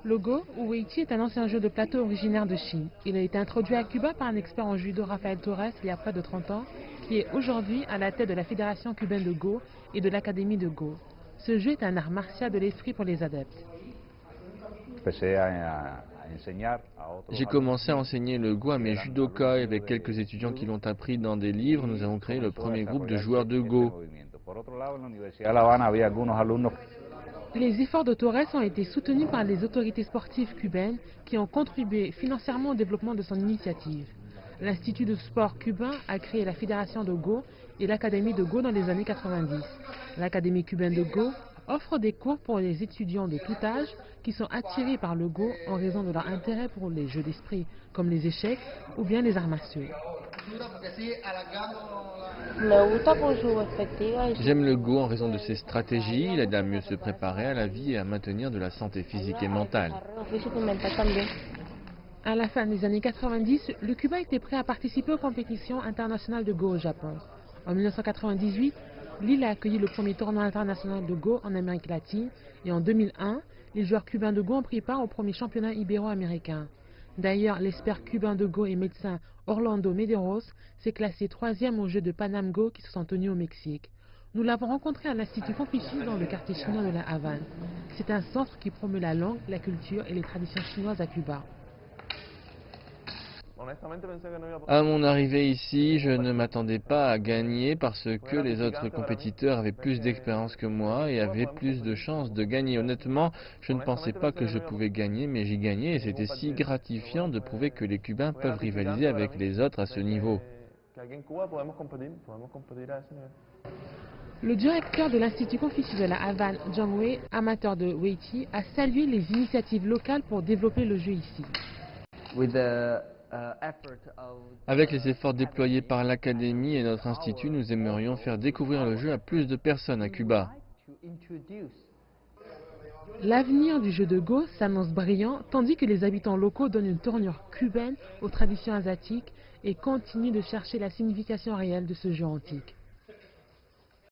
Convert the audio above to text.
Le Go, ou Weiqi, est un ancien jeu de plateau originaire de Chine. Il a été introduit à Cuba par un expert en judo, Rafael Torres, il y a près de 30 ans, qui est aujourd'hui à la tête de la Fédération cubaine de Go et de l'Académie de Go. Ce jeu est un art martial de l'esprit pour les adeptes. J'ai commencé à enseigner le Go à mes judokas et avec quelques étudiants qui l'ont appris dans des livres, nous avons créé le premier groupe de joueurs de Go. Les efforts de Torres ont été soutenus par les autorités sportives cubaines qui ont contribué financièrement au développement de son initiative. L'Institut de sport cubain a créé la Fédération de Go et l'Académie de Go dans les années 90. L'Académie cubaine de Go offre des cours pour les étudiants de tout âge qui sont attirés par le Go en raison de leur intérêt pour les jeux d'esprit, comme les échecs ou bien les arts martiaux. J'aime le Go en raison de ses stratégies, il aide à mieux se préparer à la vie et à maintenir de la santé physique et mentale. À la fin des années 90, le Cuba était prêt à participer aux compétitions internationales de Go au Japon. En 1998, l'île a accueilli le premier tournoi international de Go en Amérique latine et en 2001, les joueurs cubains de Go ont pris part au premier championnat ibéro-américain. D'ailleurs, l'expert cubain de Go et médecin Orlando Medeiros s'est classé 3e aux Jeux de Panam Go qui se sont tenus au Mexique. Nous l'avons rencontré à l'Institut Confucius dans le quartier chinois de la Havane. C'est un centre qui promeut la langue, la culture et les traditions chinoises à Cuba. À mon arrivée ici, je ne m'attendais pas à gagner parce que les autres compétiteurs avaient plus d'expérience que moi et avaient plus de chances de gagner. Honnêtement, je ne pensais pas que je pouvais gagner, mais j'ai gagné et c'était si gratifiant de prouver que les Cubains peuvent rivaliser avec les autres à ce niveau. Le directeur de l'Institut Confucius de la Havane, Zhang Wei, amateur de Weiqi, a salué les initiatives locales pour développer le jeu ici. Avec les efforts déployés par l'Académie et notre institut, nous aimerions faire découvrir le jeu à plus de personnes à Cuba. L'avenir du jeu de Go s'annonce brillant, tandis que les habitants locaux donnent une tournure cubaine aux traditions asiatiques et continuent de chercher la signification réelle de ce jeu antique.